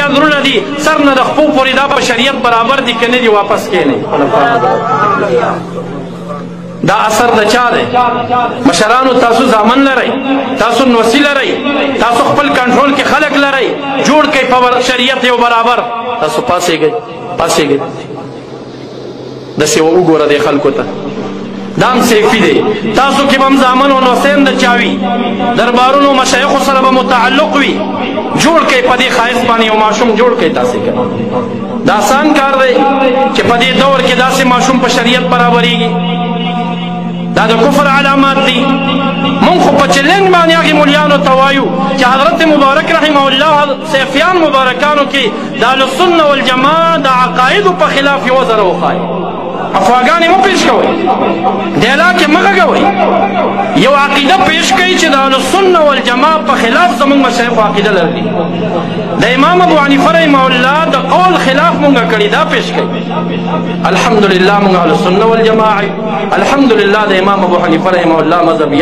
نظرونه دي سر نه د خپو پورې دا په شریعت برابر دي که نه دي واپس کښېنئ. دا اثر د چا دی؟ مشرانو تاسو زامن لرئ، تاسو نوسي لرئ، تاسو خپل کنټرول کې خلک لرئ، جوړ کئ په شریعت یو برابر. تاسو پاڅېږئ پاڅېږئ داسې وګوره دې خلکو ته دا هم سیفي دی. تاسو کې به هم زامن او نوسۍ هم د چا وي، دربارونو مشایخو سره به متعلق وي. جوړ کئ په دې ښایست باندې یو ماشوم جوړ کئ. تاسې که دا آسان کار دی چې په دې دور کې داسې ماشوم په شریعت برابرېږي؟ دا د کفر علامات دي. مونږ خو په چلنج باندې هغې مولیانو ته وایو چې حضرت مبارک رحمه الله سیفیان مبارکانو کې د اهلسنه والجماعه د عقایدو په خلاف یې وزره وښایي. افواګانې مه پیش کوئ، دیلا کې مه غږوئ. یو عقیده پیش کوئ چې د اهلسنه والجماعه په خلاف زموږ مشایخو عقیده لري. د امام ابو حنیفه رحمه الله د قول خلاف مونږ کړي، دا پیش کوئ. الحمدلله مونږ اهلسنه والجماعه، الحمدلله د امام ابو حنیفه رحمه الله مذهب